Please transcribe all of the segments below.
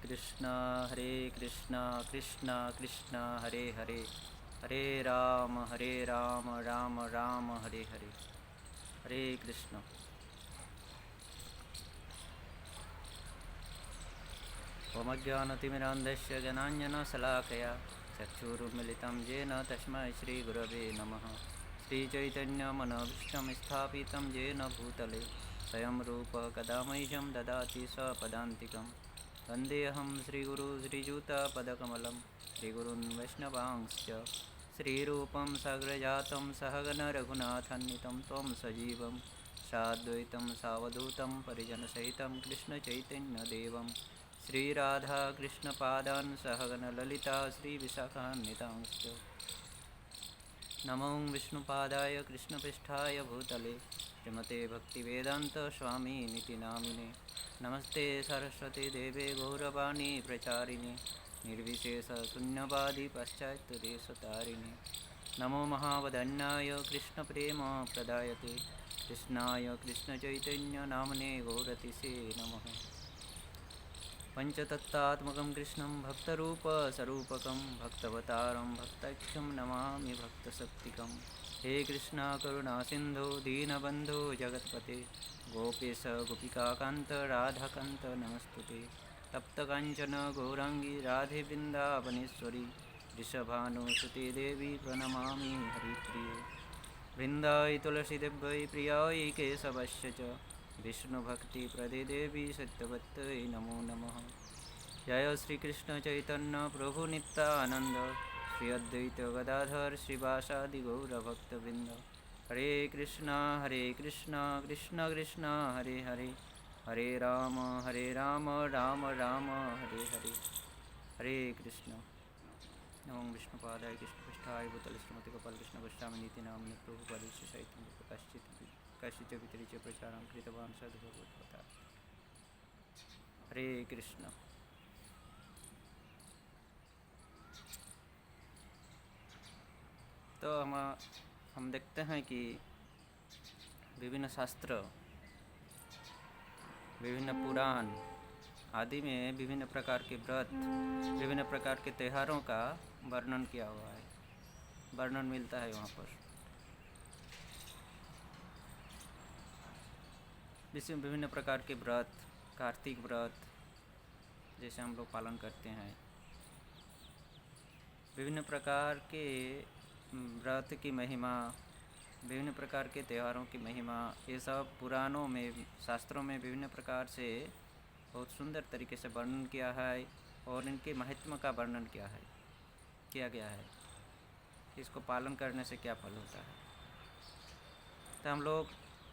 कृष्ण कृष्ण कृष्ण हरे हरे, हरे राम राम राम हरे हरे। हरे कृष्ण। ओमज्ञानतिमिरान्धस्य ज्ञानाञ्जनशलाकया चक्षुरुन्मिलितं येन तस्मै श्रीगुरवे नमः। श्रीचैतन्यमनोभीष्टं स्थापितं येन भूतले स्वयं रूपः कदा मह्यं ददाति स्वपदान्तिकं। वन्देऽहं श्रीगुरु श्रीयुतपदकमलं श्रीगुरून् वैष्णवांश्च श्रीरूपं सग्रजातं सहगणरघुनाथान्वितं त्वं सजीवं साद्वैतं सावधूतं परिजनसहितं कृष्णचैतन्यदेवं श्रीराधाकृष्णपादान् सहगणललिता श्रीविशाखान्वितांश्च। नमो विष्णुपादाय कृष्णपृष्ठाय भूतले श्रीमते भक्तिवेदान्तस्वामिनिति नामिने। नमस्ते सरस्वती देवे गौरवाणी प्रचारिणे निर्विशेषशून्यवादी पाश्चात्यदेशतारिणे। नमो महावदन्याय कृष्णप्रेमप्रदायते कृष्णाय कृष्णचैतन्यनाम्ने गौरतिसे नमः। पंचतत्त्वात्मकं कृष्णं भक्तरूपस्वरूपकं भक्तवतारं भक्तैक्यं नमामि भक्तशक्तिकं। हे कृष्णा करुणा सिन्धो दीनबन्धो जगत्पते गोपेश गोपिकान्त राधाकान्त नमस्तुते। तप्तकाञ्चन गौराङ्गी राधे वृन्दावनेश्वरी वृषभानुसुते देवी प्रणमामि हरिप्रिये। वृन्दाय तुलसीदेव्यै प्रियाय केशवस्य च विष्णुभक्तिप्रदे देवी सत्यवत्यै नमो नमः। जय श्री कृष्ण चैतन्य प्रभु नित्यानंद श्री अद्वैत गदाधर श्रीवासादि गौरभक्तवृंद। हरे कृष्ण कृष्ण कृष्ण हरे हरे, हरे राम राम राम हरे हरे। हरे कृष्ण। नमो विष्णुपादाय कृष्णपृष्ठाय भूतले श्रीमते गोपालकृष्ण गोस्वामिनीति नाम्ने प्रभुपादस्य सहितं कश्चित् वितरिच प्रचारं कृतवान् सद्भगवद्गीता। हरे कृष्ण। तो हम देखते हैं कि विभिन्न शास्त्र, विभिन्न पुराण आदि में विभिन्न प्रकार के व्रत, विभिन्न प्रकार के त्योहारों का वर्णन किया हुआ है, वर्णन मिलता है वहाँ पर। जिसमें विभिन्न प्रकार के व्रत, कार्तिक व्रत जैसे हम लोग पालन करते हैं, विभिन्न प्रकार के व्रत की महिमा, विभिन्न प्रकार के त्योहारों की महिमा, ये सब पुराणों में, शास्त्रों में विभिन्न प्रकार से बहुत सुंदर तरीके से वर्णन किया है और इनके महत्व का वर्णन किया गया है। इसको पालन करने से क्या फल होता है। तो हम लोग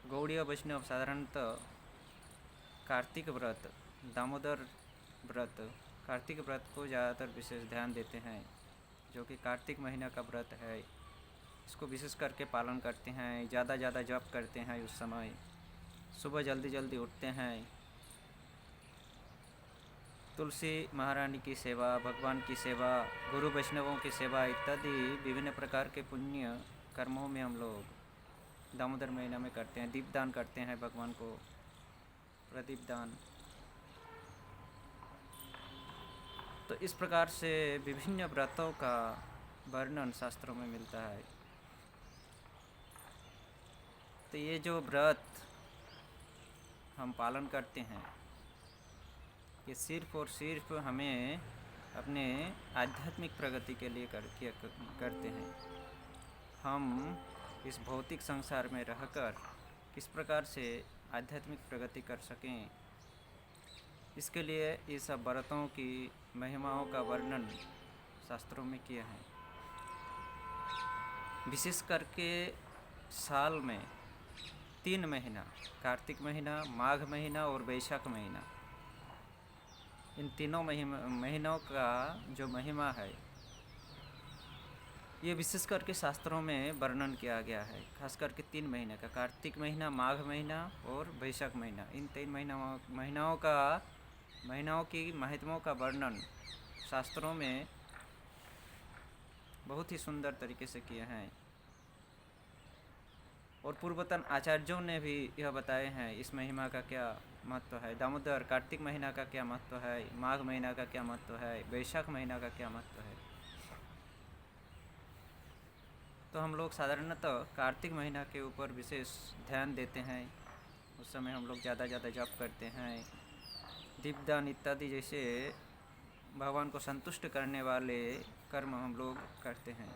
गौड़ीय वैष्णव साधारणतः कार्तिक व्रत, दामोदर व्रत, कार्तिक व्रत को ज़्यादातर विशेष ध्यान देते हैं, जो कि कार्तिक महीना का व्रत है। इसको विशेष करके पालन करते हैं, ज़्यादा जप करते हैं। उस समय सुबह जल्दी उठते हैं, तुलसी महारानी की सेवा, भगवान की सेवा, गुरु वैष्णवों की सेवा इत्यादि विभिन्न प्रकार के पुण्य कर्मों में हम लोग दामोदर महीना में करते हैं। दीपदान करते हैं, भगवान को प्रदीप दान। तो इस प्रकार से विभिन्न व्रतों का वर्णन शास्त्रों में मिलता है। तो ये जो व्रत हम पालन करते हैं, ये सिर्फ और सिर्फ हमें अपने आध्यात्मिक प्रगति के लिए करते हैं। हम इस भौतिक संसार में रहकर किस प्रकार से आध्यात्मिक प्रगति कर सकें, इसके लिए ये सब व्रतों की महिमाओं का वर्णन शास्त्रों में किया है। विशेष करके साल में 3 महीना, कार्तिक महीना, माघ महीना और वैशाख महीना, इन तीनों महीनों का जो महिमा है, ये विशेष करके शास्त्रों में वर्णन किया गया है। खास करके 3 महीने का, कार्तिक महीना, माघ महीना और वैशाख महीना, इन 3 महीनों की महत्वों का वर्णन शास्त्रों में बहुत ही सुंदर तरीके से किए हैं। और पूर्वतन आचार्यों ने भी यह बताए हैं इस महिमा का क्या महत्व है, दामोदर कार्तिक महीना का क्या महत्व है, माघ महीना का क्या महत्व है, वैशाख महीना का क्या महत्व है। तो हम लोग साधारणतः कार्तिक महीना के ऊपर विशेष ध्यान देते हैं। उस समय हम लोग ज़्यादा जप करते हैं, दीपदान इत्यादि जैसे भगवान को संतुष्ट करने वाले कर्म हम लोग करते हैं,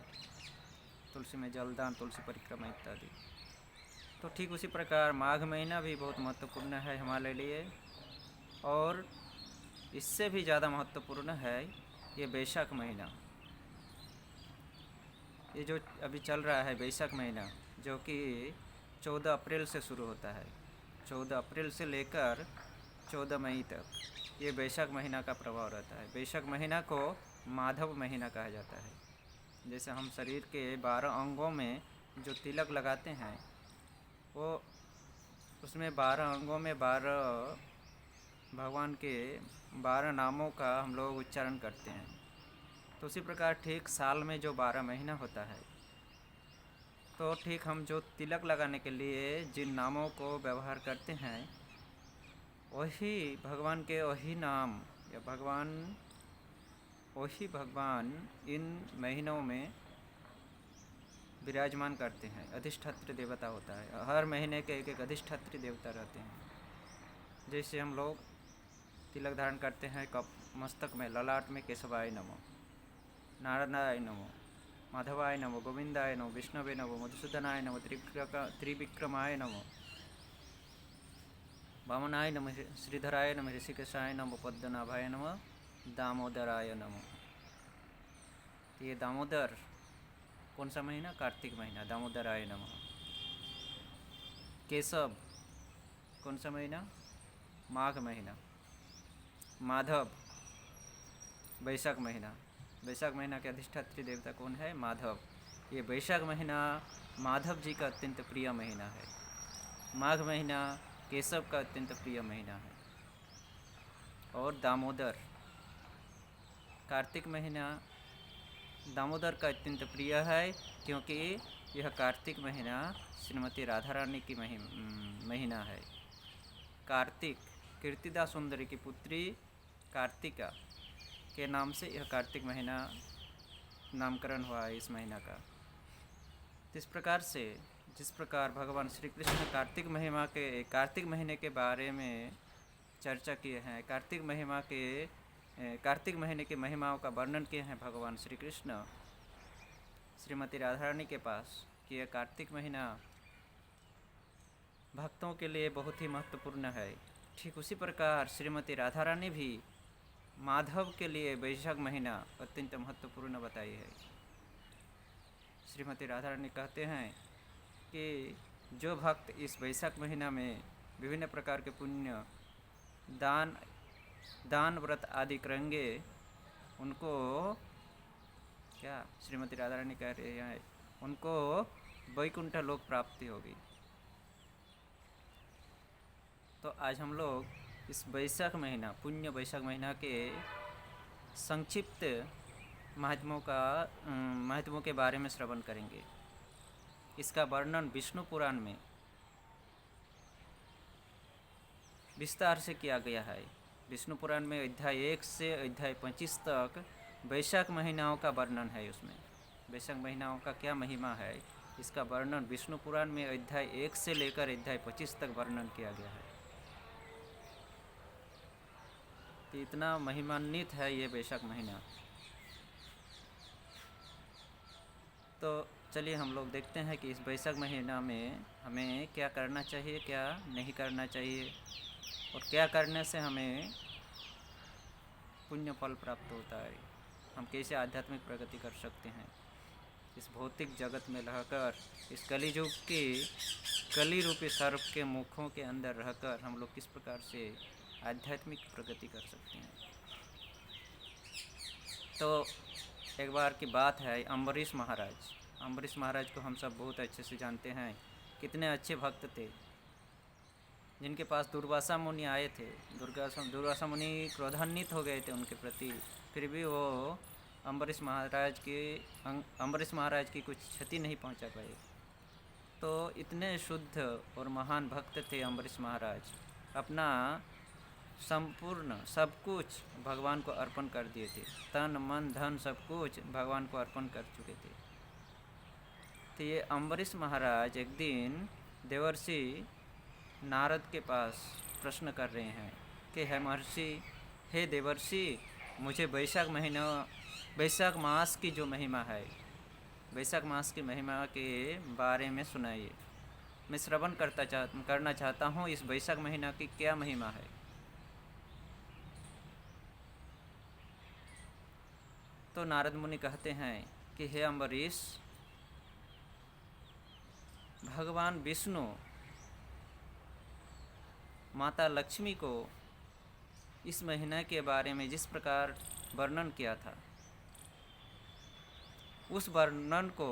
तुलसी में जलदान, तुलसी परिक्रमा इत्यादि। तो ठीक उसी प्रकार माघ महीना भी बहुत महत्वपूर्ण है हमारे लिए, और इससे भी ज़्यादा महत्वपूर्ण है ये वैशाख महीना। ये जो अभी चल रहा है वैशाख महीना, जो कि 14 अप्रैल से शुरू होता है, 14 अप्रैल से लेकर 14 मई तक ये वैशाख महीना का प्रभाव रहता है। वैशाख महीना को माधव महीना कहा जाता है। जैसे हम शरीर के 12 अंगों में जो तिलक लगाते हैं, वो उसमें 12 अंगों में 12 भगवान के 12 नामों का हम लोग उच्चारण करते हैं। तो उसी प्रकार ठीक साल में जो 12 महीना होता है, तो ठीक हम जो तिलक लगाने के लिए जिन नामों को व्यवहार करते हैं, वही भगवान के वही नाम या वही भगवान इन महीनों में विराजमान करते हैं। अधिष्ठात्री देवता होता है, हर महीने के एक अधिष्ठात्री देवता रहते हैं। जैसे हम लोग तिलक धारण करते हैं कप मस्तक में, ललाट में केशवाय नमो, नारायणाय नमो, माधवाय नमो, गोविंदाय नमो, विष्णवे नमो, मधुसूदनाय नमो, त्रिविक्रमाय नमो, वामनाय नमः, श्रीधराय नमः, ऋषिकेशाय नमो, पद्मनाभाय नमः, दामोदराय नमो। तो ये दामोदर कौन सा महीना? कार्तिक महीना, दामोदराय नमः। केशव कौन सा महीना? माघ महीना। माधव वैशाख महीना। वैशाख महीना के अधिष्ठात्री देवता कौन है? माधव। ये वैशाख महीना माधव जी का अत्यंत प्रिय महीना है। माघ महीना केशव का अत्यंत प्रिय महीना है। और दामोदर, कार्तिक महीना दामोदर का अत्यंत प्रिय है, क्योंकि यह कार्तिक महीना श्रीमती राधा रानी की महीना है। कार्तिक, कीर्तिदा सुंदरी की पुत्री कार्तिका के नाम से यह कार्तिक महीना नामकरण हुआ है इस महीना का। इस प्रकार से जिस प्रकार भगवान श्री कृष्ण कार्तिक महीने के बारे में चर्चा किए हैं, कार्तिक महीने की महिमाओं का वर्णन किए हैं भगवान श्री कृष्ण श्रीमती राधा रानी के पास, कि यह कार्तिक महीना भक्तों के लिए बहुत ही महत्वपूर्ण है। ठीक उसी प्रकार श्रीमती राधा रानी भी माधव के लिए वैशाख महीना अत्यंत महत्वपूर्ण बताई है। श्रीमती राधा रानी कहते हैं कि जो भक्त इस वैशाख महीना में विभिन्न प्रकार के पुण्य दान व्रत आदि करेंगे, उनको क्या श्रीमती राधा रानी कह रही हैं, उनको वैकुंठ लोक प्राप्ति होगी। तो आज हम लोग इस वैशाख महीना, पुण्य वैशाख महीना के संक्षिप्त महात्म्यों के बारे में श्रवण करेंगे। इसका वर्णन विष्णु पुराण में विस्तार से किया गया है। विष्णु पुराण में अध्याय 1 से अध्याय 25 तक वैशाख महीनाओं का वर्णन है। उसमें वैशाख महीनाओं का क्या महिमा है, इसका वर्णन विष्णु पुराण में अध्याय 1 से लेकर अध्याय 25 तक वर्णन किया गया है। तो इतना महिमान्वित है ये वैशाख महीना। तो चलिए हम लोग देखते हैं कि इस वैशाख महीना में हमें क्या करना चाहिए, क्या नहीं करना चाहिए, और क्या करने से हमें पुण्य फल प्राप्त होता है, हम कैसे आध्यात्मिक प्रगति कर सकते हैं। इस भौतिक जगत में रहकर, इस कलियुग के कली रूपी सर्प के मुखों के अंदर रहकर हम लोग किस प्रकार से आध्यात्मिक प्रगति कर सकते हैं। तो एक बार की बात है, अम्बरीश महाराज को हम सब बहुत अच्छे से जानते हैं। कितने अच्छे भक्त थे, जिनके पास दुर्वासा मुनि आए थे। दुर्वासा मुनि क्रोधान्वित हो गए थे उनके प्रति, फिर भी वो अम्बरीश महाराज की कुछ क्षति नहीं पहुंचा पाए। तो इतने शुद्ध और महान भक्त थे अम्बरीश महाराज, अपना संपूर्ण सब कुछ भगवान को अर्पण कर दिए थे। तन मन धन सब कुछ भगवान को अर्पण कर चुके थे। तो ये अम्बरीश महाराज एक दिन देवर्षि नारद के पास प्रश्न कर रहे हैं कि हे महर्षि, हे देवर्षि, मुझे वैशाख मास की जो महिमा है, वैशाख मास की महिमा के बारे में सुनाइए। मैं श्रवण करना चाहता हूँ इस वैशाख महीना की क्या महिमा है। तो नारद मुनि कहते हैं कि हे अम्बरीश, भगवान विष्णु माता लक्ष्मी को इस महीने के बारे में जिस प्रकार वर्णन किया था, उस वर्णन को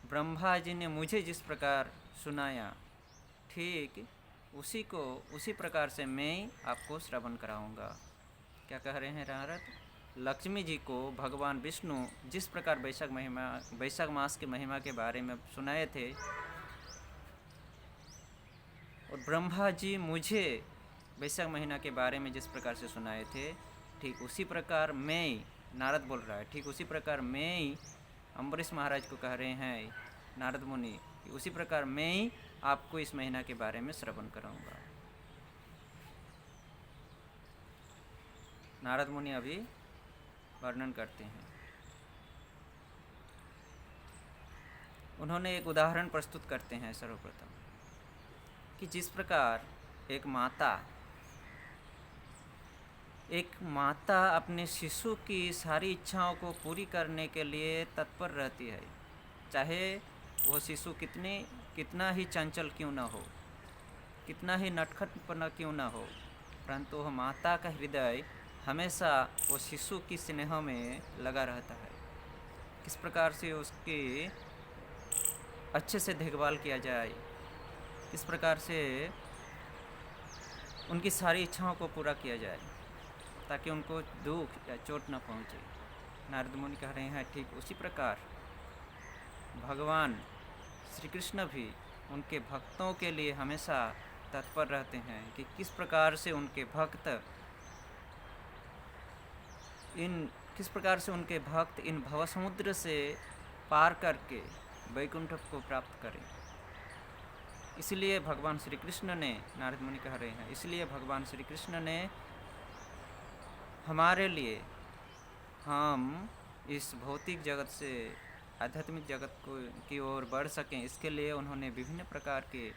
ब्रह्मा जी ने मुझे जिस प्रकार सुनाया, ठीक उसी प्रकार से मैं आपको श्रवण कराऊंगा। क्या कह रहे हैं नारद? लक्ष्मी जी को भगवान विष्णु जिस प्रकार वैशाख मास की महिमा के बारे में सुनाए थे, और ब्रह्मा जी मुझे वैशाख महीना के बारे में जिस प्रकार से सुनाए थे, ठीक उसी प्रकार मैं, नारद बोल रहा है, ठीक उसी प्रकार मैं अम्बरीश महाराज को कह रहे हैं नारद मुनि, उसी प्रकार मैं आपको इस महीना के बारे में श्रवण कराऊंगा। नारद मुनि अभी वर्णन करते हैं। उन्होंने एक उदाहरण प्रस्तुत करते हैं सर्वप्रथम कि जिस प्रकार एक माता अपने शिशु की सारी इच्छाओं को पूरी करने के लिए तत्पर रहती है, चाहे वो शिशु कितना ही चंचल क्यों न हो, कितना ही नटखटपना क्यों न हो, परंतु वह माता का हृदय हमेशा वो शिशु की स्नेह में लगा रहता है। किस प्रकार से उसकी अच्छे से देखभाल किया जाए, किस प्रकार से उनकी सारी इच्छाओं को पूरा किया जाए ताकि उनको दुख या चोट न पहुँचे। नारद मुनि कह रहे हैं ठीक उसी प्रकार भगवान श्री कृष्ण भी उनके भक्तों के लिए हमेशा तत्पर रहते हैं कि किस प्रकार से उनके भक्त इन भव समुद्र से पार करके वैकुंठ को प्राप्त करें। इसलिए भगवान श्री कृष्ण ने, नारद मुनि कह रहे हैं, इसलिए भगवान श्री कृष्ण ने हमारे लिए, हम इस भौतिक जगत से आध्यात्मिक जगत की ओर बढ़ सकें, इसके लिए उन्होंने विभिन्न प्रकार के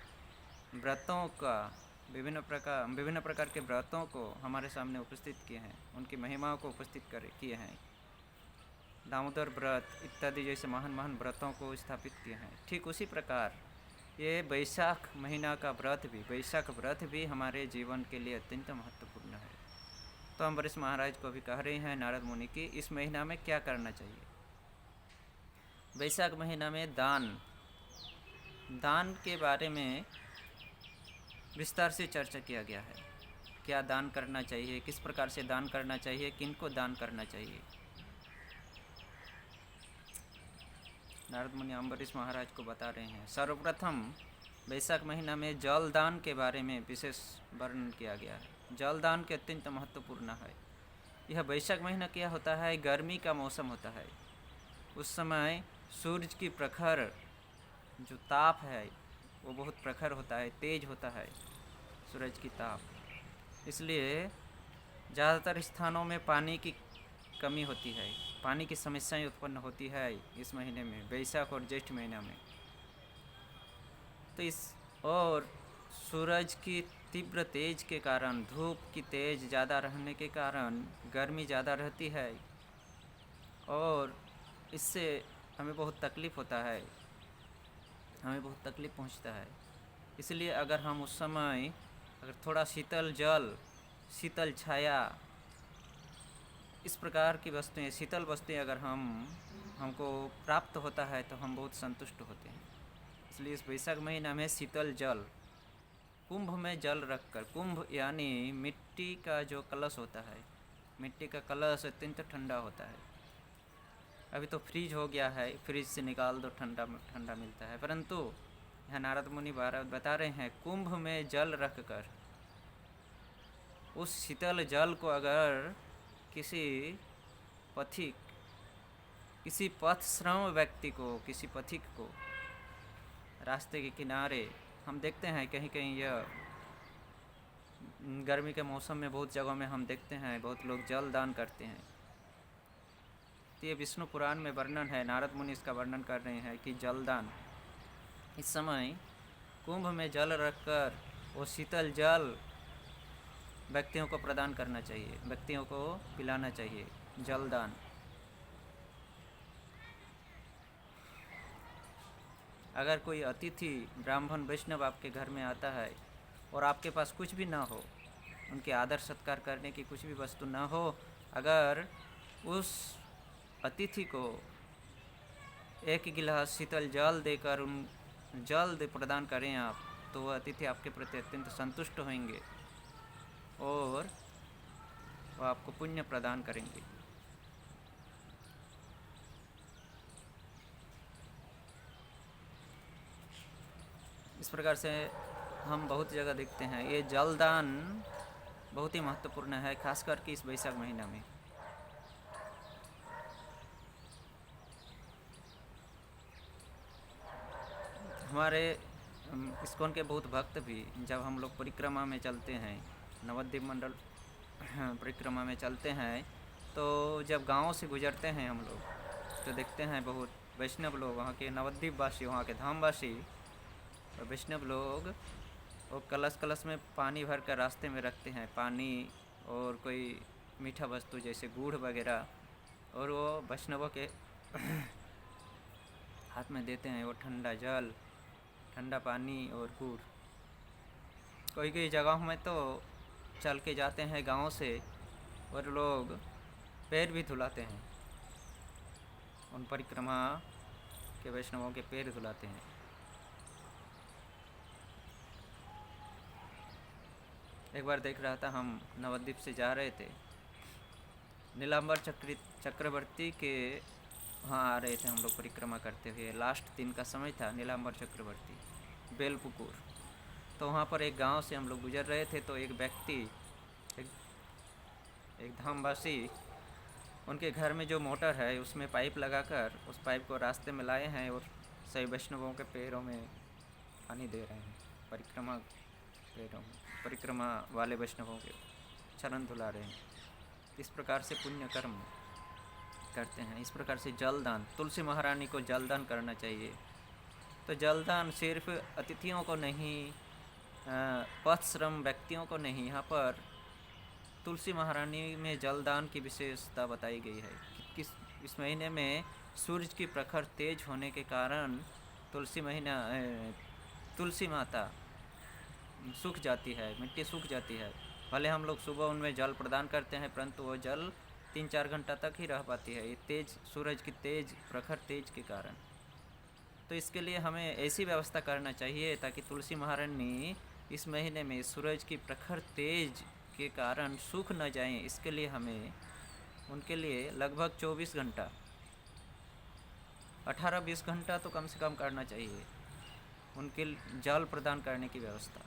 व्रतों को हमारे सामने उपस्थित किए हैं, उनकी महिमाओं को उपस्थित किए हैं। दामोदर व्रत इत्यादि जैसे महान महान व्रतों को स्थापित किए हैं। ठीक उसी प्रकार ये वैशाख महीना का वैशाख व्रत भी हमारे जीवन के लिए अत्यंत महत्वपूर्ण है। तो अम्बरीश महाराज को भी कह रहे हैं नारद मुनि की इस महीना में क्या करना चाहिए। वैशाख महीना में दान के बारे में विस्तार से चर्चा किया गया है। क्या दान करना चाहिए, किस प्रकार से दान करना चाहिए, किनको दान करना चाहिए। नारद मुनि अम्बरीश महाराज को बता रहे हैं, सर्वप्रथम वैशाख महीना में जल दान के बारे में विशेष वर्णन किया गया है। जल दान के अत्यंत महत्वपूर्ण है। यह वैशाख महीना क्या होता है, गर्मी का मौसम होता है। उस समय सूरज की प्रखर जो ताप है वो बहुत प्रखर होता है, तेज होता है सूरज की ताप। इसलिए ज़्यादातर स्थानों में पानी की कमी होती है, पानी की समस्याएं उत्पन्न होती है इस महीने में, वैशाख और ज्येष्ठ महीना में। तो और सूरज की तीव्र तेज के कारण, धूप की तेज ज़्यादा रहने के कारण गर्मी ज़्यादा रहती है और इससे हमें बहुत तकलीफ़ होता है, हमें बहुत तकलीफ़ पहुंचता है। इसलिए अगर हम उस समय थोड़ा शीतल जल, शीतल छाया, इस प्रकार की वस्तुएं, शीतल वस्तुएं अगर हमको प्राप्त होता है तो हम बहुत संतुष्ट होते हैं। इसलिए इस वैशाख महीना में शीतल जल, कुंभ में जल रखकर, कुंभ यानी मिट्टी का जो कलश होता है, मिट्टी का कलश अत्यंत ठंडा होता है। अभी तो फ्रीज हो गया है, फ्रिज से निकाल दो, ठंडा मिलता है, परंतु यहाँ नारद मुनि बता रहे हैं कुंभ में जल रखकर उस शीतल जल को अगर किसी पथिक, किसी पथश्रम व्यक्ति को, किसी पथिक को रास्ते के किनारे, हम देखते हैं कहीं कहीं यह गर्मी के मौसम में बहुत जगहों में हम देखते हैं बहुत लोग जल दान करते हैं। तो ये विष्णु पुराण में वर्णन है, नारद मुनि इसका वर्णन कर रहे हैं कि जलदान, इस समय कुंभ में जल रखकर वो शीतल जल व्यक्तियों को प्रदान करना चाहिए, व्यक्तियों को पिलाना चाहिए, जलदान। अगर कोई अतिथि ब्राह्मण वैष्णव आपके घर में आता है और आपके पास कुछ भी ना हो, उनके आदर सत्कार करने की कुछ भी वस्तु ना हो, अगर उस अतिथि को एक गिलास शीतल जल देकर उन जल प्रदान करें आप, तो वह अतिथि आपके प्रति अत्यंत संतुष्ट होंगे और वह आपको पुण्य प्रदान करेंगे। इस प्रकार से हम बहुत जगह देखते हैं ये जलदान बहुत ही महत्वपूर्ण है, खास करके इस वैशाख महीना में। हमारे इस्कॉन के बहुत भक्त भी जब हम लोग परिक्रमा में चलते हैं, नवद्वीप मंडल परिक्रमा में चलते हैं, तो जब गांव से गुजरते हैं हम लोग तो देखते हैं बहुत वैष्णव लोग, वहाँ के नवद्वीप वासी, वहाँ के धामवासी वैष्णव लोग वो कलश कलश में पानी भर कर रास्ते में रखते हैं, पानी और कोई मीठा वस्तु जैसे गुड़ वगैरह, और वो वैष्णवों के हाथ में देते हैं वो ठंडा जल, ठंडा पानी और गुड़। कोई कोई जगहों में तो चल के जाते हैं गांव से और लोग पैर भी धुलाते हैं, उन परिक्रमा के वैष्णवों के पैर धुलाते हैं। एक बार देख रहा था, हम नवद्वीप से जा रहे थे, नीलांबर चक्रवर्ती के वहाँ आ रहे थे हम लोग परिक्रमा करते हुए, लास्ट दिन का समय था, नीलांबर चक्रवर्ती बेलपुकुर। तो वहाँ पर एक गांव से हम लोग गुजर रहे थे, तो एक व्यक्ति, एक धामवासी, उनके घर में जो मोटर है उसमें पाइप लगाकर उस पाइप को रास्ते में लाए हैं और सभी वैष्णवों के पैरों में पानी दे रहे हैं, परिक्रमा वाले वैष्णवों के चरण धुला रहे हैं। इस प्रकार से पुण्य कर्म करते हैं। इस प्रकार से जलदान, तुलसी महारानी को जलदान करना चाहिए। तो जलदान सिर्फ अतिथियों को नहीं, पथश्रम व्यक्तियों को नहीं, यहाँ पर तुलसी महारानी में जलदान की विशेषता बताई गई है। किस इस महीने में सूरज की प्रखर तेज होने के कारण तुलसी माता सूख जाती है, मिट्टी सूख जाती है। भले हम लोग सुबह उनमें जल प्रदान करते हैं, परंतु वो जल 3-4 घंटा तक ही रह पाती है, ये तेज सूरज की प्रखर तेज के कारण। तो इसके लिए हमें ऐसी व्यवस्था करना चाहिए ताकि तुलसी महारानी इस महीने में सूरज की प्रखर तेज के कारण सूख न जाएं। इसके लिए हमें उनके लिए लगभग 24 घंटा, 18-20 घंटा तो कम से कम करना चाहिए उनके जल प्रदान करने की व्यवस्था।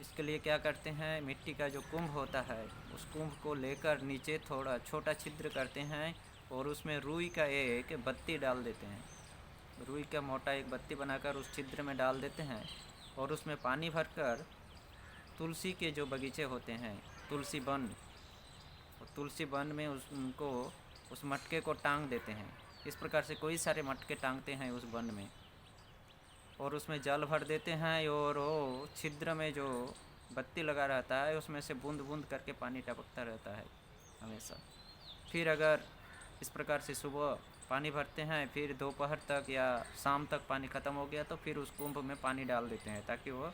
इसके लिए क्या करते हैं, मिट्टी का जो कुंभ होता है उस कुंभ को लेकर नीचे थोड़ा छोटा छिद्र करते हैं और उसमें रुई का एक बत्ती डाल देते हैं। रुई का मोटा एक बत्ती बनाकर उस छिद्र में डाल देते हैं और उसमें पानी भरकर तुलसी के जो बगीचे होते हैं, तुलसी वन में उनको उस मटके को टांग देते हैं। इस प्रकार से कई सारे मटके टांगते हैं उस वन में और उसमें जल भर देते हैं और वो छिद्र में जो बत्ती लगा रहता है उसमें से बूंद बूंद करके पानी टपकता रहता है हमेशा। फिर अगर इस प्रकार से सुबह पानी भरते हैं, फिर दोपहर तक या शाम तक पानी ख़त्म हो गया तो फिर उस कुंभ में पानी डाल देते हैं ताकि वो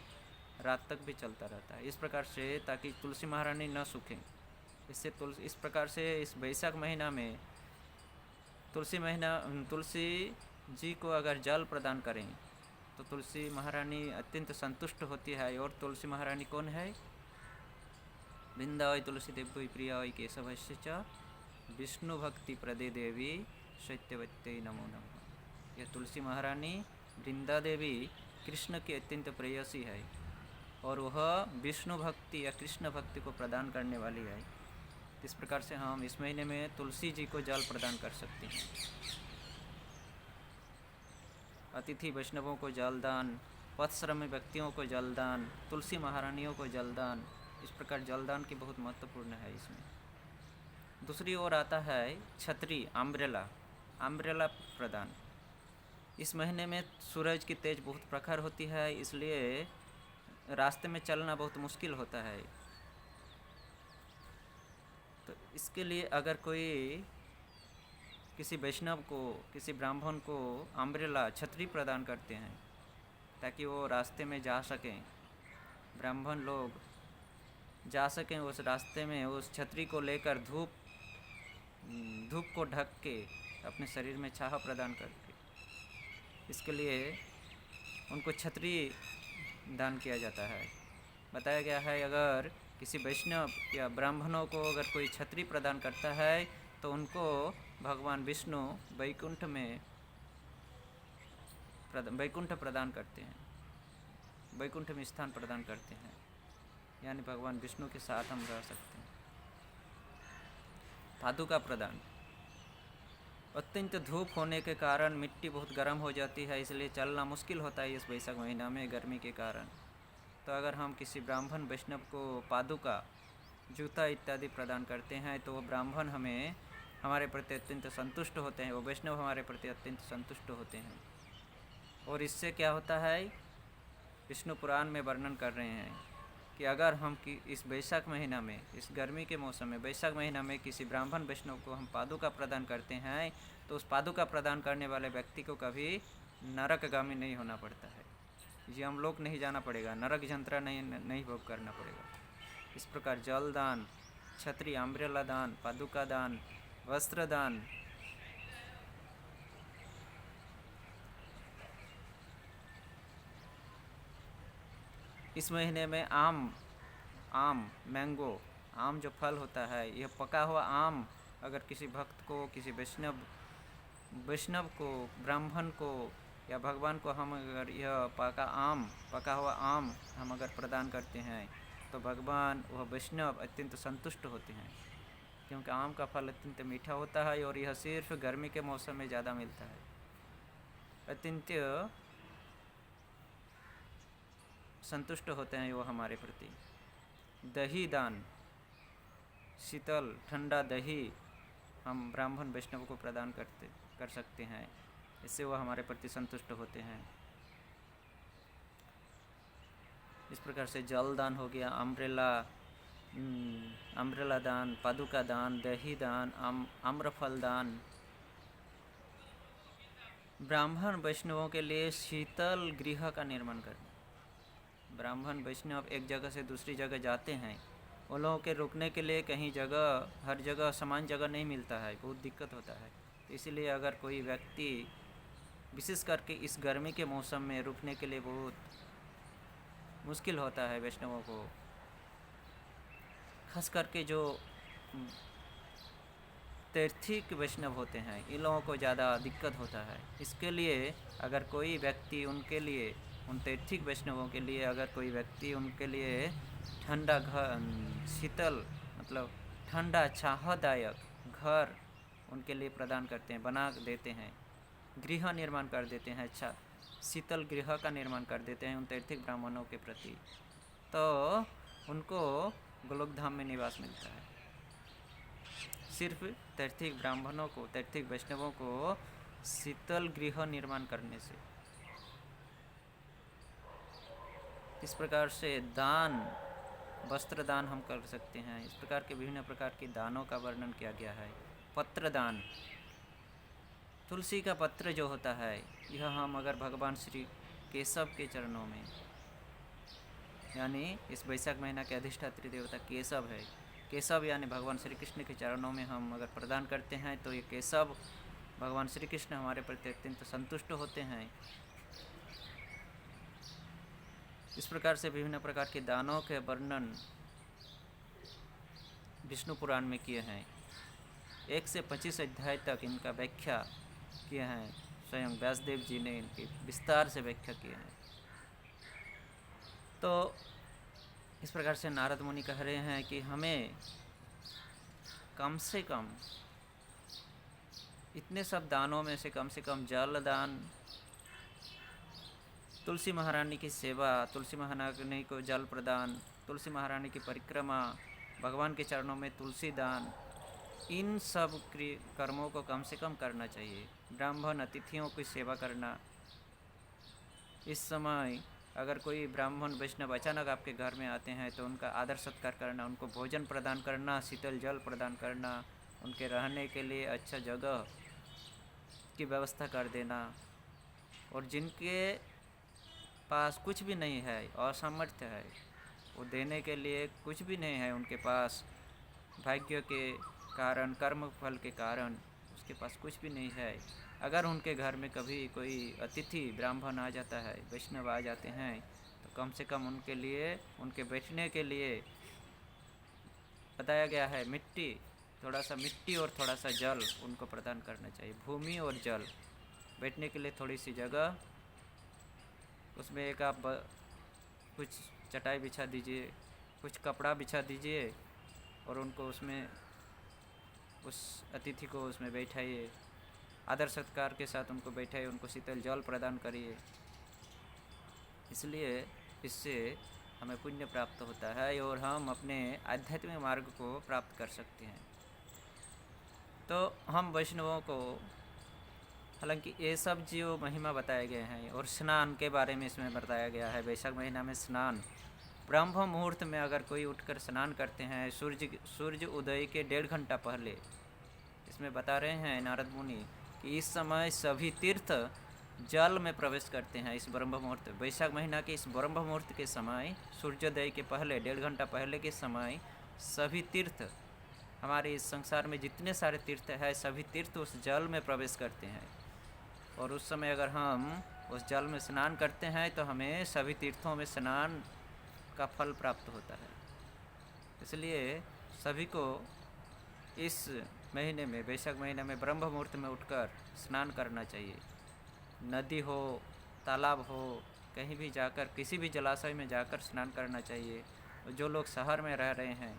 रात तक भी चलता रहता है। इस प्रकार से ताकि तुलसी महारानी न सूखें। इस प्रकार से इस वैशाख महीना में तुलसी जी को अगर जल प्रदान करें तो तुलसी महारानी अत्यंत संतुष्ट होती है। और तुलसी महारानी कौन है? वृंदावै तुलसी देवी प्रियाय केशवस्य च विष्णु भक्ति प्रदे देवी सत्यवत्यै नमो नमः। यह तुलसी महारानी वृंदा देवी कृष्ण की अत्यंत प्रेयसी है और वह विष्णु भक्ति या कृष्ण भक्ति को प्रदान करने वाली है। इस प्रकार से हम इस महीने में तुलसी जी को जल प्रदान कर सकते हैं। अतिथि वैष्णवों को जलदान, पथश्रमी व्यक्तियों को जलदान, तुलसी महारानियों को जलदान, इस प्रकार जलदान की बहुत महत्वपूर्ण है इसमें। दूसरी ओर आता है छतरी, अम्ब्रेला प्रदान। इस महीने में सूरज की तेज बहुत प्रखर होती है, इसलिए रास्ते में चलना बहुत मुश्किल होता है। तो इसके लिए अगर कोई किसी वैष्णव को, किसी ब्राह्मण को अम्ब्रेला, छतरी प्रदान करते हैं ताकि वो रास्ते में जा सकें, ब्राह्मण लोग जा सकें उस रास्ते में, उस छतरी को लेकर धूप को ढक के अपने शरीर में छाया प्रदान करके, इसके लिए उनको छतरी दान किया जाता है। बताया गया है अगर किसी वैष्णव या ब्राह्मणों को अगर कोई छतरी प्रदान करता है तो उनको भगवान विष्णु वैकुंठ प्रदान करते हैं, वैकुंठ में स्थान प्रदान करते हैं, यानी भगवान विष्णु के साथ हम रह सकते हैं। पादुका प्रदान। अत्यंत धूप होने के कारण मिट्टी बहुत गर्म हो जाती है, इसलिए चलना मुश्किल होता है इस वैशाख महीना में गर्मी के कारण। तो अगर हम किसी ब्राह्मण वैष्णव को पादुका, जूता इत्यादि प्रदान करते हैं तो वो ब्राह्मण हमारे प्रति अत्यंत संतुष्ट होते हैं, वो वैष्णव हमारे प्रति अत्यंत संतुष्ट होते हैं। और इससे क्या होता है, विष्णु पुराण में वर्णन कर रहे हैं कि अगर हम इस वैशाख महीना में, इस गर्मी के मौसम में वैशाख महीना में किसी ब्राह्मण वैष्णव को हम पादुका प्रदान करते हैं तो उस पादुका प्रदान करने वाले व्यक्ति को कभी नरकगामी नहीं होना पड़ता है, ये हम लोग नहीं जाना पड़ेगा, नरक यंत्रणा नहीं भोग करना पड़ेगा। इस प्रकार जल दान, छतरी, अम्ब्रेला दान, पादुका दान, वस्त्र दान, इस महीने में मैंगो, आम जो फल होता है, यह पका हुआ आम अगर किसी भक्त को, किसी वैष्णव को, ब्राह्मण को या भगवान को हम अगर यह पका हुआ आम हम अगर प्रदान करते हैं तो भगवान, वह वैष्णव अत्यंत संतुष्ट होते हैं, क्योंकि आम का फल अत्यंत मीठा होता है और यह सिर्फ गर्मी के मौसम में ज़्यादा मिलता है। अत्यंत संतुष्ट होते हैं वो हमारे प्रति। दही दान, शीतल ठंडा दही हम ब्राह्मण वैष्णव को प्रदान कर सकते हैं, इससे वो हमारे प्रति संतुष्ट होते हैं। इस प्रकार से जल दान हो गया, अम्ब्रेला दान, पादुका दान, दही दान, आम्रफल दान। ब्राह्मण वैष्णवों के लिए शीतल गृह का निर्माण करना। ब्राह्मण वैष्णव एक जगह से दूसरी जगह जाते हैं, उन लोगों के रुकने के लिए कहीं जगह, हर जगह समान जगह नहीं मिलता है, बहुत दिक्कत होता है। तो इसीलिए अगर कोई व्यक्ति विशेष करके इस गर्मी के मौसम में रुकने के लिए बहुत मुश्किल होता है वैष्णवों को, खास करके जो तीर्थिक वैष्णव होते हैं, इन लोगों को ज़्यादा दिक्कत होता है। इसके लिए अगर कोई व्यक्ति उनके लिए, उन तीर्थिक वैष्णवों के लिए अगर कोई व्यक्ति उनके लिए ठंडा घर, शीतल मतलब ठंडा छायादायक घर उनके लिए प्रदान करते हैं, बना देते हैं, गृह निर्माण कर देते हैं, अच्छा शीतल गृह का निर्माण कर देते हैं उन तीर्थिक ब्राह्मणों के प्रति, तो उनको गोलोक धाम में निवास मिलता है। सिर्फ तीर्थिक ब्राह्मणों को, तीर्थिक वैष्णवों को शीतल गृह निर्माण करने से। इस प्रकार से दान, वस्त्र दान हम कर सकते हैं। इस प्रकार के विभिन्न प्रकार के दानों का वर्णन किया गया है। पत्र दान, तुलसी का पत्र जो होता है, यह हम अगर भगवान श्री केशव के चरणों में, यानी इस वैशाख महीना के अधिष्ठात्री देवता केशव है, केशव यानी भगवान श्री कृष्ण के चरणों में हम अगर प्रदान करते हैं तो ये केशव, भगवान श्री कृष्ण हमारे प्रति अत्यंत संतुष्ट होते हैं। इस प्रकार से विभिन्न प्रकार के दानों के वर्णन विष्णु पुराण में किए हैं। 1 से 25 अध्याय तक इनका व्याख्या किए हैं, स्वयं व्यासदेव जी ने इनकी विस्तार से व्याख्या किए हैं। तो इस प्रकार से नारद मुनि कह रहे हैं कि हमें कम से कम इतने सब दानों में से कम जल दान, तुलसी महारानी की सेवा, तुलसी महारानी को जल प्रदान, तुलसी महारानी की परिक्रमा, भगवान के चरणों में तुलसी दान, इन सब कर्मों को कम से कम करना चाहिए। ब्राह्मण अतिथियों की सेवा करना। इस समय अगर कोई ब्राह्मण वैष्णव अचानक आपके घर में आते हैं तो उनका आदर सत्कार करना, उनको भोजन प्रदान करना, शीतल जल प्रदान करना, उनके रहने के लिए अच्छा जगह की व्यवस्था कर देना। और जिनके पास कुछ भी नहीं है, असमर्थ है, वो देने के लिए कुछ भी नहीं है उनके पास, भाग्य के कारण, कर्म फल के कारण उसके पास कुछ भी नहीं है, अगर उनके घर में कभी कोई अतिथि ब्राह्मण आ जाता है, वैष्णव आ जाते हैं, तो कम से कम उनके लिए, उनके बैठने के लिए बताया गया है मिट्टी, थोड़ा सा मिट्टी और थोड़ा सा जल उनको प्रदान करना चाहिए। भूमि और जल, बैठने के लिए थोड़ी सी जगह, उसमें एक आप कुछ चटाई बिछा दीजिए, कुछ कपड़ा बिछा दीजिए और उनको उसमें, उस अतिथि को उसमें बैठाइए, आदर सत्कार के साथ उनको बैठाइए, उनको शीतल जल प्रदान करिए। इसलिए इससे हमें पुण्य प्राप्त होता है और हम अपने आध्यात्मिक मार्ग को प्राप्त कर सकते हैं। तो हम वैष्णवों को, हालांकि ये सब जो महिमा बताए गए हैं, और स्नान के बारे में इसमें बताया गया है, वैशाख महीना में स्नान, ब्रह्म मुहूर्त में अगर कोई उठकर स्नान करते हैं, सूर्य उदय के 1.5 घंटा पहले, इसमें बता रहे हैं नारद मुनि कि इस समय सभी तीर्थ जल में प्रवेश करते हैं। इस ब्रह्म मुहूर्त, वैशाख महीना के इस ब्रह्म मुहूर्त के समय, सूर्योदय के पहले 1.5 घंटा पहले के समय सभी तीर्थ, हमारे इस संसार में जितने सारे तीर्थ हैं, सभी तीर्थ उस जल में प्रवेश करते हैं। और उस समय अगर हम उस जल में स्नान करते हैं तो हमें सभी तीर्थों में स्नान का फल प्राप्त होता है। इसलिए सभी को इस महीने में, वैशाख महीने में ब्रह्म मुहूर्त में उठकर स्नान करना चाहिए। नदी हो, तालाब हो, कहीं भी जाकर, किसी भी जलाशय में जाकर स्नान करना चाहिए। जो लोग शहर में रह रहे हैं,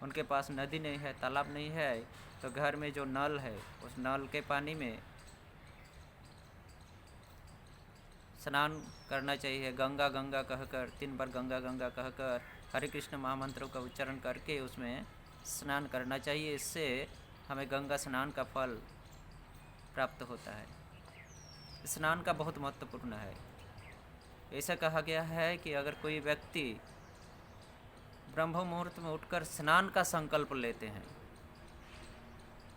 उनके पास नदी नहीं है, तालाब नहीं है, तो घर में जो नल है, उस नल के पानी में स्नान करना चाहिए। गंगा गंगा कहकर, 3 बार गंगा गंगा कहकर हरे कृष्ण महामंत्रों का उच्चारण करके उसमें स्नान करना चाहिए। इससे हमें गंगा स्नान का फल प्राप्त होता है। स्नान का बहुत महत्वपूर्ण है। ऐसा कहा गया है कि अगर कोई व्यक्ति ब्रह्म मुहूर्त में उठकर स्नान का संकल्प लेते हैं,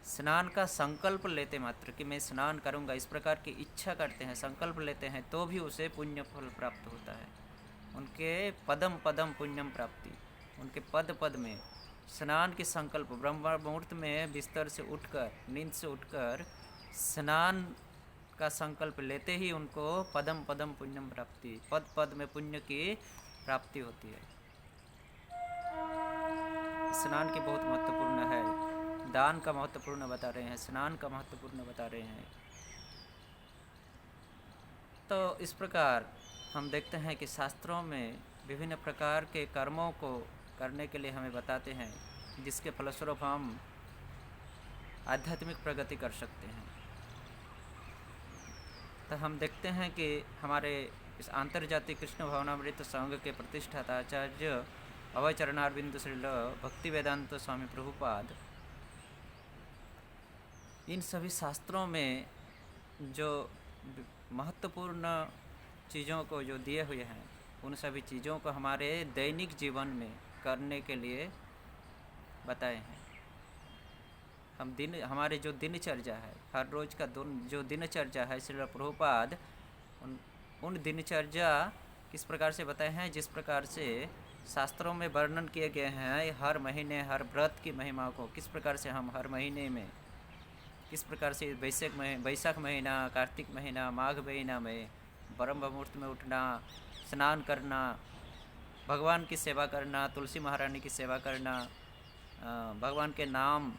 स्नान का संकल्प लेते मात्र कि मैं स्नान करूंगा, इस प्रकार की इच्छा करते हैं, संकल्प लेते हैं, तो भी उसे पुण्य फल प्राप्त होता है। उनके पदम पदम पुण्यम प्राप्ति, उनके पद पद में स्नान के संकल्प, ब्रह्म मुहूर्त में बिस्तर से उठकर, नींद से उठकर स्नान का संकल्प लेते ही उनको पदम पदम पुण्यम प्राप्ति, पद पद में पुण्य की प्राप्ति होती है। स्नान की बहुत महत्वपूर्ण है। दान का महत्वपूर्ण बता रहे हैं, स्नान का महत्वपूर्ण बता रहे हैं। तो इस प्रकार हम देखते हैं कि शास्त्रों में विभिन्न प्रकार के कर्मों को करने के लिए हमें बताते हैं, जिसके फलस्वरूप हम आध्यात्मिक प्रगति कर सकते हैं। तो हम देखते हैं कि हमारे इस आंतरजातीय कृष्ण भावनामृत संघ के प्रतिष्ठाता आचार्य अभय चरणारविंद श्रील भक्ति वेदांत स्वामी प्रभुपाद इन सभी शास्त्रों में जो महत्वपूर्ण चीज़ों को जो दिए हुए हैं, उन सभी चीज़ों को हमारे दैनिक जीवन में करने के लिए बताए हैं। हम हमारे जो दिनचर्या है, हर रोज़ का जो दिनचर्या है, श्रील प्रभुपाद उन दिनचर्या किस प्रकार से बताए हैं, जिस प्रकार से शास्त्रों में वर्णन किए गए हैं। हर महीने हर व्रत की महिमा को किस प्रकार से हम हर महीने में, किस प्रकार से वैशाख महीना, कार्तिक महीना, माघ महीना में ब्रह्म मुहूर्त में उठना, स्नान करना, भगवान की सेवा करना, तुलसी महारानी की सेवा करना, भगवान के नाम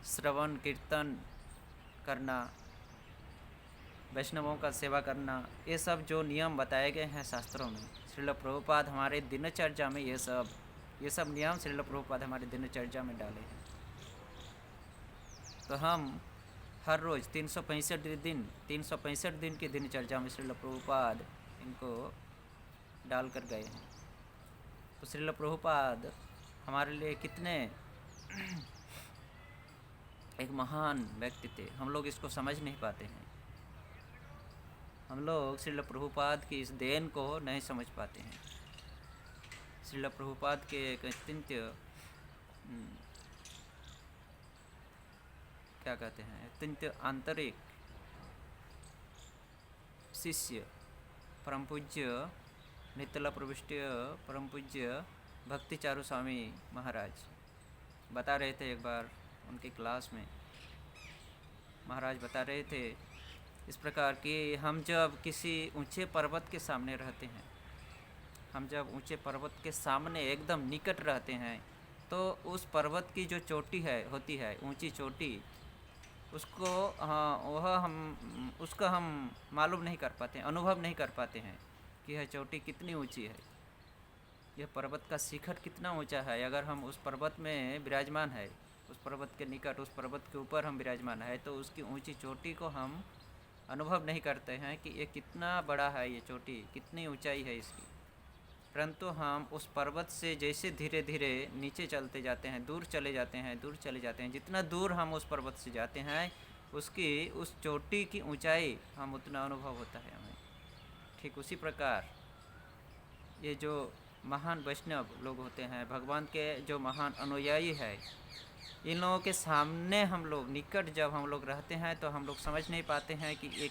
श्रवण कीर्तन करना, वैष्णवों का सेवा करना, ये सब जो नियम बताए गए हैं शास्त्रों में, श्रील प्रभुपाद हमारे दिनचर्या में ये सब नियम श्रील प्रभुपाद हमारे दिनचर्या में डाले हैं। तो हम हर रोज़ 365 दिन की दिनचर्या में श्रील प्रभुपाद इनको डाल कर गए हैं। तो श्रील प्रभुपाद हमारे लिए कितने एक महान व्यक्ति थे, हम लोग इसको समझ नहीं पाते हैं। हम लोग श्रील प्रभुपाद की इस देन को नहीं समझ पाते हैं। श्रील प्रभुपाद के एक अत्यंत क्या कहते हैं, अत्यंत आंतरिक शिष्य परम पूज्य नितला प्रविष्ट परम पूज्य भक्ति चारू स्वामी महाराज बता रहे थे। एक बार उनकी क्लास में महाराज बता रहे थे इस प्रकार कि हम जब किसी ऊंचे पर्वत के सामने रहते हैं, हम जब ऊंचे पर्वत के सामने एकदम निकट रहते हैं, तो उस पर्वत की जो चोटी होती है ऊंची चोटी, उसका हम मालूम नहीं कर पाते, अनुभव नहीं कर पाते हैं कि यह चोटी कितनी ऊंची है, यह पर्वत का शिखर कितना ऊंचा है। अगर हम उस पर्वत में विराजमान है, उस पर्वत के निकट, उस पर्वत के ऊपर हम विराजमान है, तो उसकी ऊंची चोटी को हम अनुभव नहीं करते हैं कि ये कितना बड़ा है, ये चोटी कितनी ऊंचाई है इसकी। परंतु हम उस पर्वत से जैसे धीरे धीरे नीचे चलते जाते हैं, दूर चले जाते हैं, जितना दूर हम उस पर्वत से जाते हैं उसकी उस चोटी की ऊंचाई हम उतना अनुभव होता है हमें। ठीक उसी प्रकार ये जो महान वैष्णव लोग होते हैं, भगवान के जो महान अनुयायी है, इन लोगों के सामने हम लोग निकट जब हम लोग रहते हैं तो हम लोग समझ नहीं पाते हैं कि ये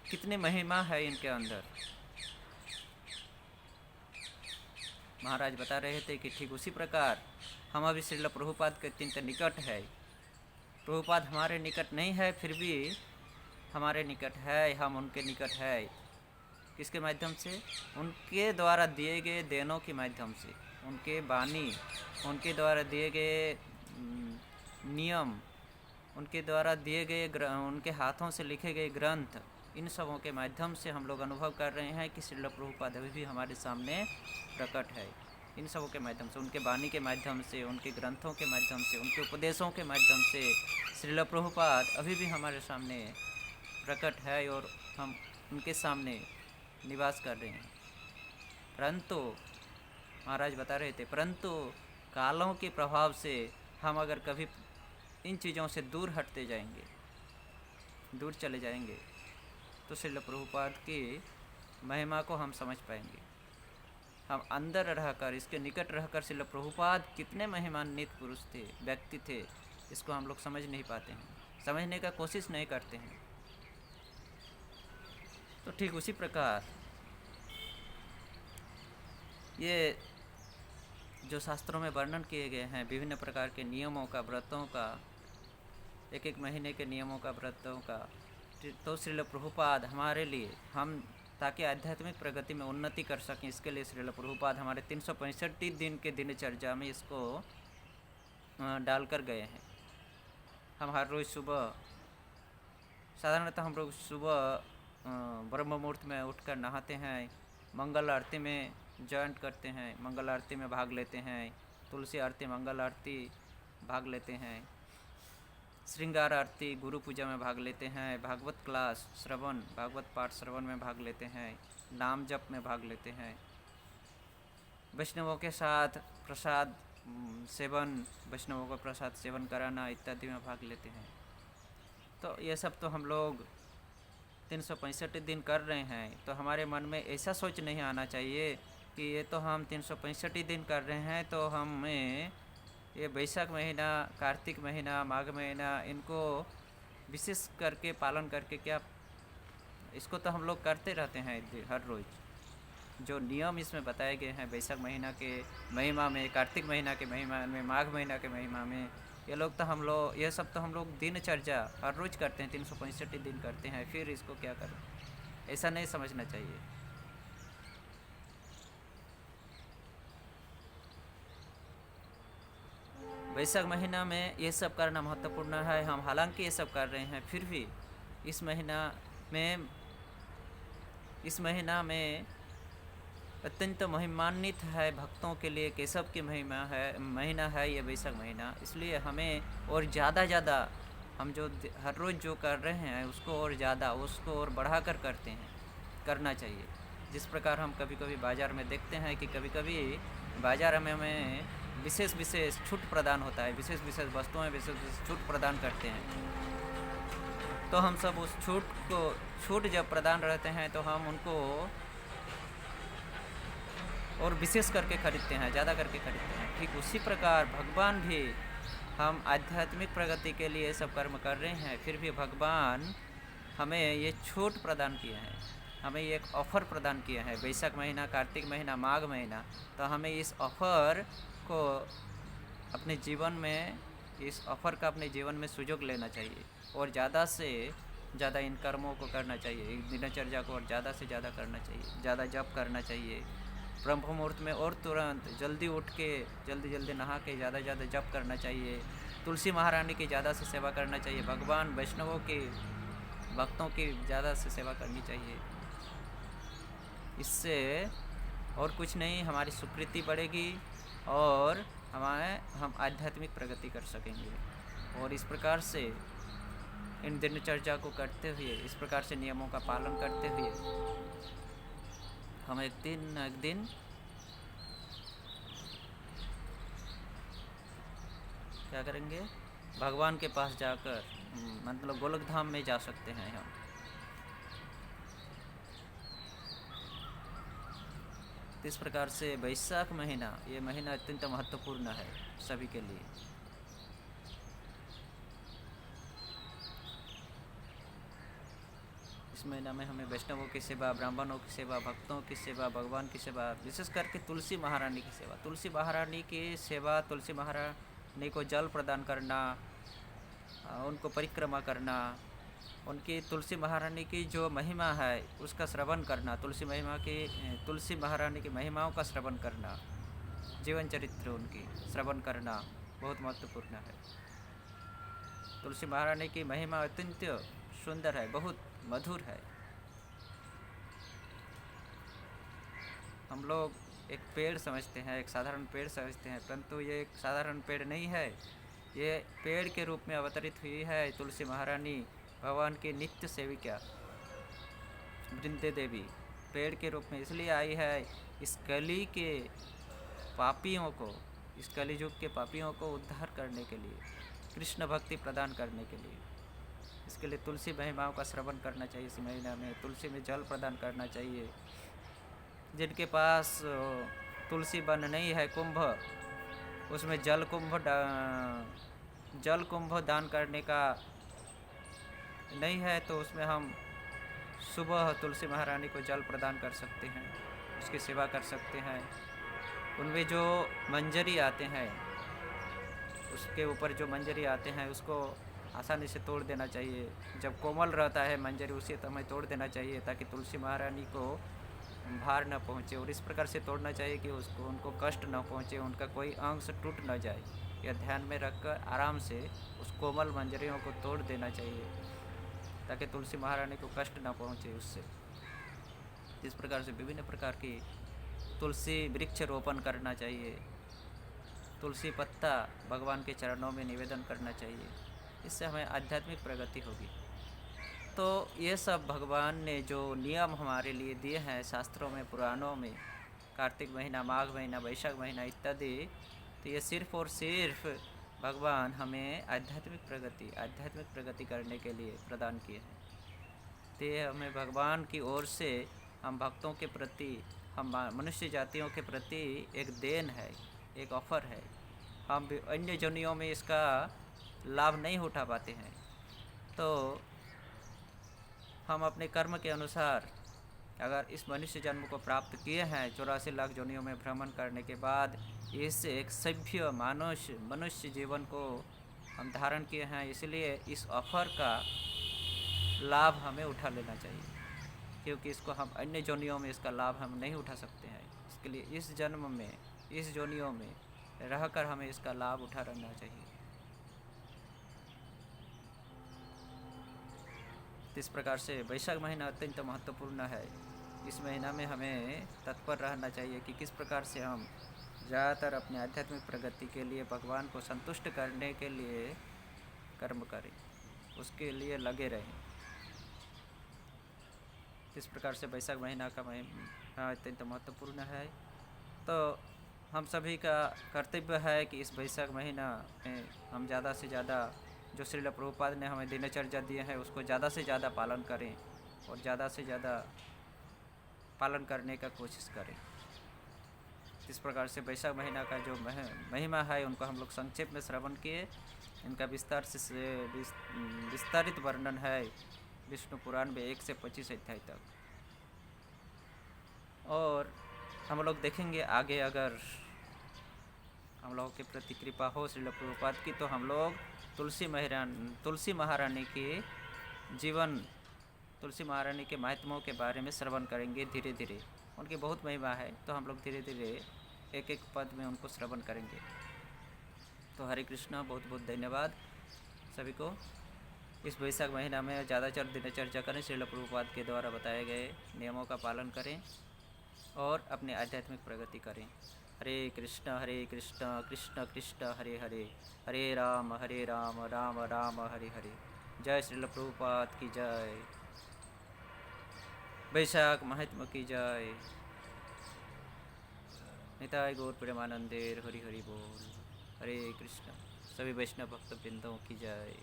कितने महिमा है इनके अंदर। महाराज बता रहे थे कि ठीक उसी प्रकार हम अभी श्रील प्रभुपाद के अत्यंत निकट है। प्रभुपाद हमारे निकट नहीं है, फिर भी हमारे निकट है, हम उनके निकट है। किसके माध्यम से? उनके द्वारा दिए गए देनों के माध्यम से, उनके वाणी, उनके द्वारा दिए गए नियम, उनके द्वारा दिए गए उनके हाथों से लिखे गए ग्रंथ, इन सबों के माध्यम से हम लोग अनुभव कर रहे हैं कि श्रील प्रभुपाद अभी भी हमारे सामने प्रकट है। इन सबों के माध्यम से, उनके वाणी के माध्यम से, उनके ग्रंथों के माध्यम से, उनके उपदेशों के माध्यम से श्रील प्रभुपाद अभी भी हमारे सामने प्रकट है और हम उनके सामने निवास कर रहे हैं। परंतु महाराज बता रहे थे, परंतु कालों के प्रभाव से हम अगर कभी इन चीज़ों से दूर हटते जाएंगे, दूर चले जाएंगे, तो श्रील प्रभुपाद की महिमा को हम समझ पाएंगे। हम अंदर रहकर, इसके निकट रहकर श्रील प्रभुपाद कितने महिमान्वित पुरुष थे, व्यक्ति थे, इसको हम लोग समझ नहीं पाते हैं, समझने का कोशिश नहीं करते हैं। तो ठीक उसी प्रकार ये जो शास्त्रों में वर्णन किए गए हैं विभिन्न प्रकार के नियमों का, व्रतों का, एक एक महीने के नियमों का, व्रतों का, तो श्रील प्रभुपाद हमारे लिए, हम ताकि आध्यात्मिक प्रगति में उन्नति कर सकें, इसके लिए श्रील प्रभुपाद हमारे 365 दिन के दिनचर्या में इसको डाल कर गए हैं। हम हर रोज़ सुबह, साधारणतः हम लोग सुबह ब्रह्म मुहूर्त में उठकर नहाते हैं, मंगल आरती में जॉइंट करते हैं, मंगल आरती में भाग लेते हैं, तुलसी आरती, मंगल आरती भाग लेते हैं, श्रृंगार आरती, गुरु पूजा में भाग लेते हैं, भागवत क्लास श्रवण, भागवत पाठ श्रवण में भाग लेते हैं, नाम जप में भाग लेते हैं, वैष्णवों के साथ प्रसाद सेवन, वैष्णवों को प्रसाद सेवन कराना इत्यादि में भाग लेते हैं। तो ये सब तो हम लोग 365 दिन कर रहे हैं। तो हमारे मन में ऐसा सोच नहीं आना चाहिए कि ये तो हम 365 दिन कर रहे हैं, तो हमें ये वैशाख महीना, कार्तिक महीना, माघ महीना, इनको विशेष करके पालन करके क्या, इसको तो हम लोग करते रहते हैं हर रोज़। जो नियम इसमें बताए गए हैं वैशाख महीना के महिमा में, कार्तिक महीना के महिमा में, माघ महीना के महिमा में, ये सब तो हम लोग दिनचर्या हर रोज़ करते हैं, 365 दिन करते हैं, फिर इसको क्या करें, ऐसा नहीं समझना चाहिए। वैशाख महीना में ये सब करना महत्वपूर्ण है। हम हालांकि ये सब कर रहे हैं, फिर भी इस महीना में इस महीना में अत्यंत महिमान्वित है भक्तों के लिए। केशव की महीना है ये वैशाख महीना, इसलिए हमें और ज़्यादा हम जो हर रोज़ जो कर रहे हैं उसको और ज़्यादा, उसको और बढ़ाकर करना चाहिए। जिस प्रकार हम कभी कभी बाज़ार में देखते हैं कि कभी कभी बाज़ार में हमें विशेष छूट प्रदान होता है, विशेष वस्तुएं विशेष छूट प्रदान करते हैं। तो हम सब उस छूट जब प्रदान रहते हैं तो हम उनको और विशेष करके खरीदते हैं, ज़्यादा करके खरीदते हैं। ठीक उसी प्रकार भगवान भी, हम आध्यात्मिक प्रगति के लिए सब कर्म कर रहे हैं, फिर भी भगवान हमें ये छूट प्रदान किए हैं, हमें ये एक ऑफ़र प्रदान किए हैं। वैशाख महीना, कार्तिक महीना, माघ महीना, तो हमें इस ऑफ़र को अपने जीवन में, इस ऑफ़र का अपने जीवन में सुयोग लेना चाहिए और ज़्यादा से ज़्यादा इन कर्मों को करना चाहिए। दिनचर्या को और ज़्यादा से ज़्यादा करना चाहिए, ज़्यादा जप करना चाहिए ब्रह्म मुहूर्त में, और तुरंत जल्दी उठ के जल्दी नहा के ज़्यादा जप करना चाहिए। तुलसी महारानी की ज़्यादा से सेवा करना चाहिए। भगवान वैष्णवों के भक्तों की ज़्यादा से सेवा करनी चाहिए। इससे और कुछ नहीं, हमारी स्वीकृति बढ़ेगी और हम आध्यात्मिक प्रगति कर सकेंगे। और इस प्रकार से इन दिनचर्या को करते हुए, इस प्रकार से नियमों का पालन करते हुए हम एक दिन क्या करेंगे, भगवान के पास जाकर मतलब गोलक धाम में जा सकते हैं हम। इस प्रकार से वैशाख महीना, ये महीना अत्यंत महत्वपूर्ण है सभी के लिए। इस महीना में हमें वैष्णवों की सेवा, ब्राह्मणों की सेवा, भक्तों की सेवा, भगवान की सेवा, विशेष करके तुलसी महारानी की सेवा, तुलसी महारानी की सेवा, तुलसी महारानी को जल प्रदान करना, उनको परिक्रमा करना, उनकी तुलसी महारानी की जो महिमा है उसका श्रवण करना, तुलसी महारानी की महिमाओं का श्रवण करना, जीवन चरित्र उनकी श्रवण करना बहुत महत्वपूर्ण है। तुलसी महारानी की महिमा अत्यंत सुंदर है, बहुत मधुर है। हम लोग एक पेड़ समझते हैं, एक साधारण पेड़ समझते हैं, परंतु ये एक साधारण पेड़ नहीं है। ये पेड़ के रूप में अवतरित हुई है तुलसी महारानी, भगवान की नित्य सेविका वृंदे देवी। पेड़ के रूप में इसलिए आई है इस कली के पापियों को, इस कलियुग के पापियों को उद्धार करने के लिए, कृष्ण भक्ति प्रदान करने के लिए। इसके लिए तुलसी महिमाओं का श्रवण करना चाहिए। इस महीना में तुलसी में जल प्रदान करना चाहिए। जिनके पास तुलसी वन नहीं है, कुंभ, उसमें जल कुंभ दान करने का नहीं है, तो उसमें हम सुबह तुलसी महारानी को जल प्रदान कर सकते हैं, उसकी सेवा कर सकते हैं। उनमें जो मंजरी आते हैं, उसके ऊपर जो मंजरी आते हैं उसको आसानी से तोड़ देना चाहिए। जब कोमल रहता है मंजरी, उसी समय तोड़ देना चाहिए ताकि तुलसी महारानी को भार न पहुँचे, और इस प्रकार से तोड़ना चाहिए कि उनको कष्ट न पहुँचे, उनका कोई अंश टूट न जाए। यह ध्यान में रखकर आराम से उस कोमल मंजरियों को तोड़ देना चाहिए ताकि तुलसी महारानी को कष्ट न पहुँचे उससे। इस प्रकार से विभिन्न प्रकार की तुलसी वृक्ष रोपण करना चाहिए। तुलसी पत्ता भगवान के चरणों में निवेदन करना चाहिए, इससे हमें आध्यात्मिक प्रगति होगी। तो ये सब भगवान ने जो नियम हमारे लिए दिए हैं शास्त्रों में, पुराणों में, कार्तिक महीना, माघ महीना, वैशाख महीना इत्यादि, तो ये सिर्फ और सिर्फ भगवान हमें आध्यात्मिक प्रगति करने के लिए प्रदान किए हैं। तो ये हमें भगवान की ओर से हम भक्तों के प्रति, हम मनुष्य जातियों के प्रति एक देन है, एक ऑफ़र है। हम अन्य जन्मों में इसका लाभ नहीं उठा पाते हैं, तो हम अपने कर्म के अनुसार अगर इस मनुष्य जन्म को प्राप्त किए हैं, 84 लाख योनियों में भ्रमण करने के बाद इस एक सभ्य मनुष्य जीवन को हम धारण किए हैं, इसलिए इस ऑफ़र का लाभ हमें उठा लेना चाहिए, क्योंकि इसको हम अन्य योनियों में इसका लाभ हम नहीं उठा सकते हैं। इसके लिए इस जन्म में, इस योनियों में रहकर हमें इसका लाभ उठा लेना चाहिए। इस प्रकार से वैशाख महीना अत्यंत महत्वपूर्ण है। इस महीना में हमें तत्पर रहना चाहिए कि किस प्रकार से हम ज़्यादातर अपने आध्यात्मिक प्रगति के लिए, भगवान को संतुष्ट करने के लिए कर्म करें, उसके लिए लगे रहें। किस प्रकार से वैशाख महीना का महीना अत्यंत महत्वपूर्ण है। तो हम सभी का कर्तव्य है कि इस वैशाख महीना में हम ज़्यादा से ज़्यादा जो श्रील प्रभुपाद ने हमें दिनचर्या दिए हैं उसको ज़्यादा से ज़्यादा पालन करें और ज़्यादा से ज़्यादा पालन करने का कोशिश करें। इस प्रकार से वैशाख महीना का जो महिमा है उनको हम लोग संक्षेप में श्रवण किए। इनका विस्तारित वर्णन है विष्णु पुराण में 1 से 25 अध्याय तक। और हम लोग देखेंगे आगे, अगर हम लोगों के प्रति कृपा हो श्रील प्रभुपाद की, तो हम लोग तुलसी महारानी के जीवन, तुलसी महारानी के महात्म्यों के बारे में श्रवण करेंगे धीरे धीरे। उनकी बहुत महिमा है, तो हम लोग धीरे धीरे एक एक पद में उनको श्रवण करेंगे। तो हरे कृष्णा, बहुत बहुत धन्यवाद सभी को। इस वैशाख महीना में ज़्यादातर दिनचर्या करें, श्रील प्रभुपाद के द्वारा बताए गए नियमों का पालन करें और अपने आध्यात्मिक प्रगति करें। हरे कृष्ण कृष्ण कृष्ण हरे हरे, हरे राम राम राम हरे हरे। जय श्रील प्रभुपाद की जय, वैशाख महात्मा की जय। निताय गौर प्रेमानंदे हरि हरि बोल। हरे कृष्ण। सभी वैष्णव भक्त वृंदों की जय।